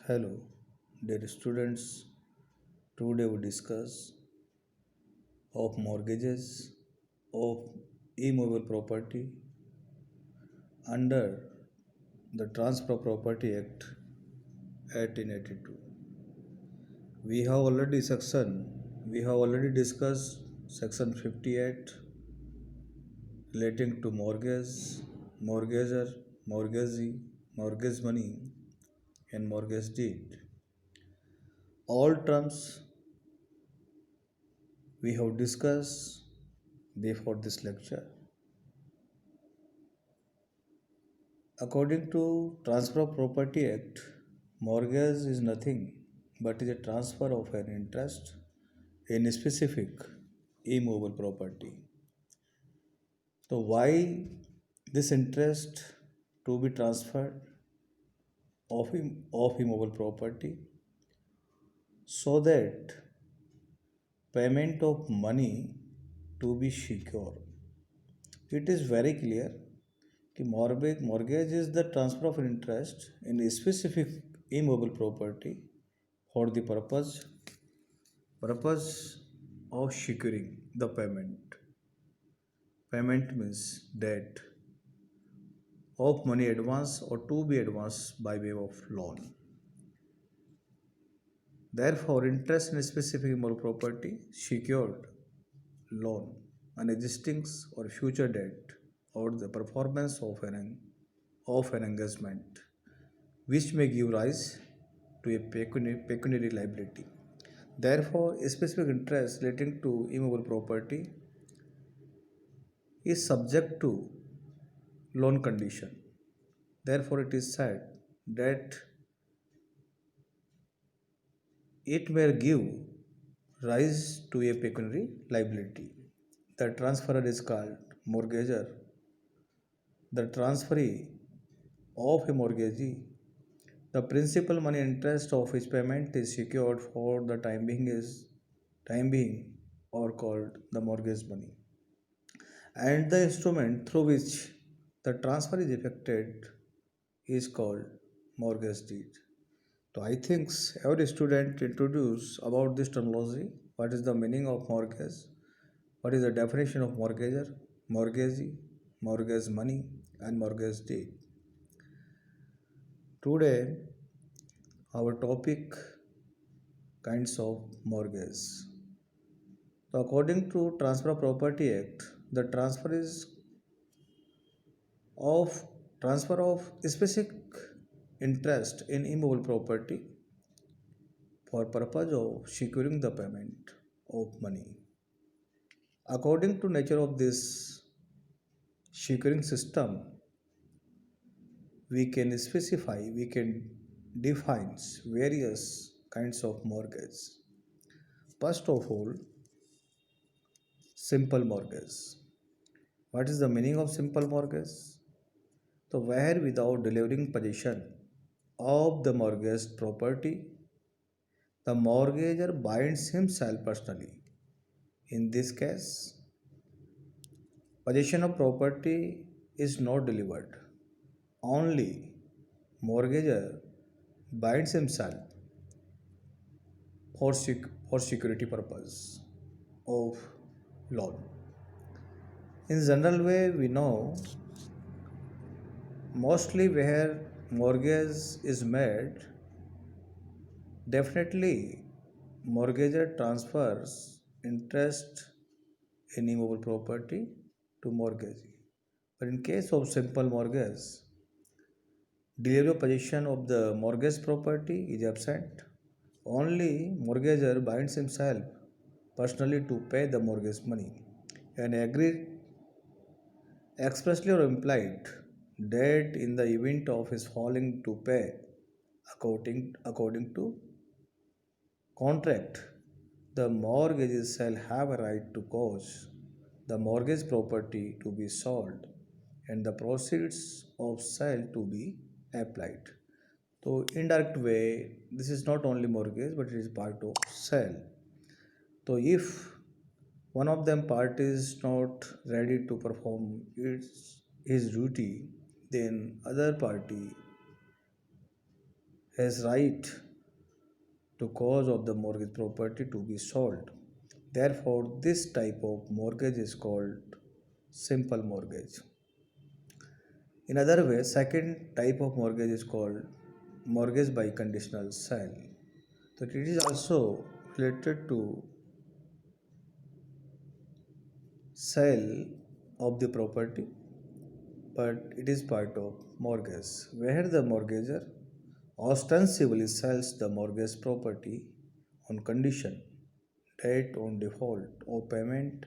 Hello, dear students. Today we discuss of mortgages of immovable property under the Transfer Property Act 1882. We have already discussed section 58 relating to mortgage, mortgager, mortgagee, mortgage money and mortgage deed. All terms we have discussed before this lecture. According to Transfer of Property Act, mortgage is nothing but is a transfer of an interest in a specific immovable property. So why this interest to be transferred of immovable property? So that payment of money to be secure. It is very clear that mortgage is the transfer of interest in a specific immovable property for the purpose of securing the payment. Payment means debt of money advance or to be advanced by way of loan. Therefore, interest in a specific immovable property secured loan on existing or future debt or the performance of an engagement which may give rise to a pecuniary liability. Therefore, a specific interest relating to immovable property is subject to loan condition. Therefore, it is said that it may give rise to a pecuniary liability. The transferor is called mortgagor. The transferee of a mortgagee, the principal money interest of his payment is secured for the time being or called the mortgage money. And the instrument through which the transfer is effected is called mortgage deed. So I think every student introduce about this terminology. What is the meaning of mortgage? What is the definition of mortgager, mortgagee, mortgage money, and mortgage deed? Today, our topic kinds of mortgage. So according to Transfer of Property Act, the of transfer of specific interest in immovable property for purpose of securing the payment of money. According to nature of this securing system, we can define various kinds of mortgage. First of all, simple mortgage. What is the meaning of simple mortgage? So where without delivering possession of the mortgaged property, the mortgagor binds himself personally. In this case, possession of property is not delivered. Only mortgagor binds himself for security purpose of loan. In general way, we know mostly where mortgage is made, definitely mortgagor transfers interest in immovable property to mortgagee. But in case of simple mortgage, delivery of possession of the mortgage property is absent. Only mortgagor binds himself personally to pay the mortgage money and agree expressly or implied that in the event of his failing to pay according to contract, the mortgagee shall have a right to cause the mortgage property to be sold and the proceeds of sale to be applied. So, indirect way, this is not only mortgage but it is part of sale. So, if one of them part is not ready to perform his duty, then other party has right to cause of the mortgage property to be sold. Therefore, this type of mortgage is called simple mortgage. In other way, second type of mortgage is called mortgage by conditional sale. So it is also related to sale of the property, but it is part of mortgage, where the mortgager ostensibly sells the mortgage property on condition that on default or payment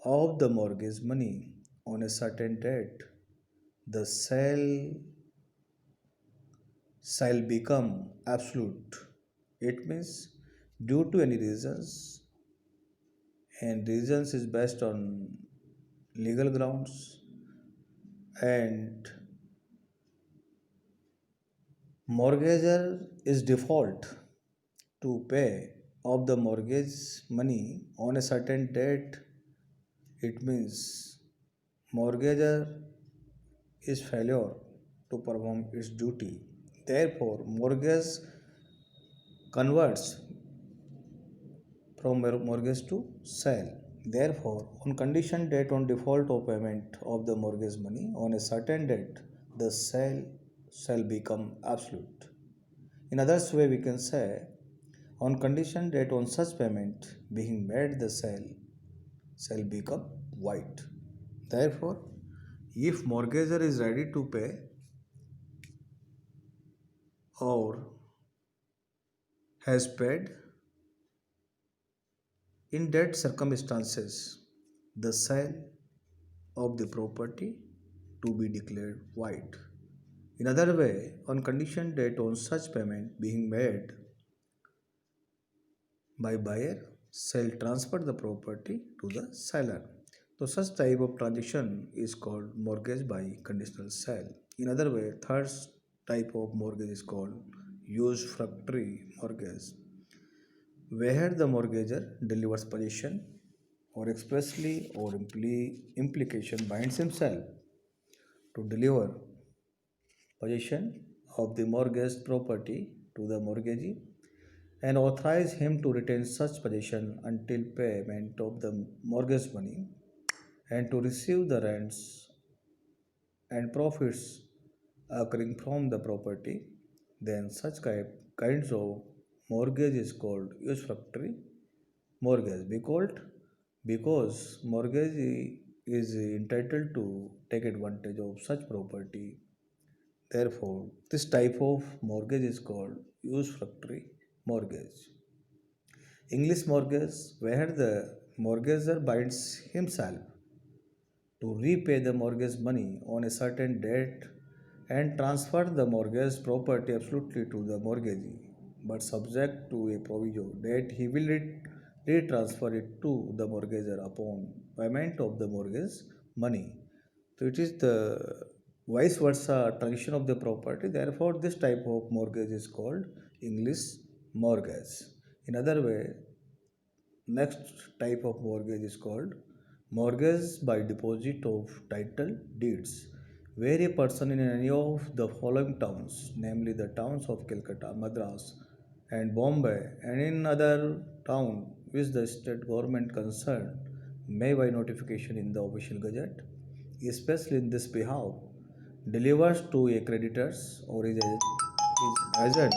of the mortgage money on a certain date, the sale shall become absolute. It means due to any reasons, and reasons is based on legal grounds, and mortgager is default to pay of the mortgage money on a certain date. It means mortgager is failure to perform its duty. Therefore, mortgage converts from mortgage to sale. Therefore, on condition date on default of payment of the mortgage money on a certain date, the sale shall become absolute. In other way, we can say on condition that on such payment being made, the sale shall become void. Therefore, if mortgager is ready to pay or has paid, in that circumstances, the sale of the property to be declared void. In other way, on condition that on such payment being made by buyer shall transfer the property to the seller. So such type of transaction is called mortgage by conditional sale. In other way, third type of mortgage is called usufructory mortgage, where the mortgager delivers possession or expressly or implication binds himself to deliver possession of the mortgaged property to the mortgagee and authorize him to retain such possession until payment of the mortgage money and to receive the rents and profits occurring from the property, then such kinds of mortgage is called usufructory mortgage. Because mortgage is entitled to take advantage of such property. Therefore, this type of mortgage is called usufructory mortgage. English mortgage, where the mortgager binds himself to repay the mortgage money on a certain date and transfer the mortgage property absolutely to the mortgagee, but subject to a proviso that he will retransfer it to the mortgager upon payment of the mortgage money. So it is the vice versa transition of the property. Therefore, this type of mortgage is called English mortgage. In other way, next type of mortgage is called mortgage by deposit of title deeds, where a person in any of the following towns, namely the towns of Calcutta, Madras, and Bombay, and in other town which the state government concerned, may by notification in the official gazette, especially in this behalf, delivers to a creditors or his agent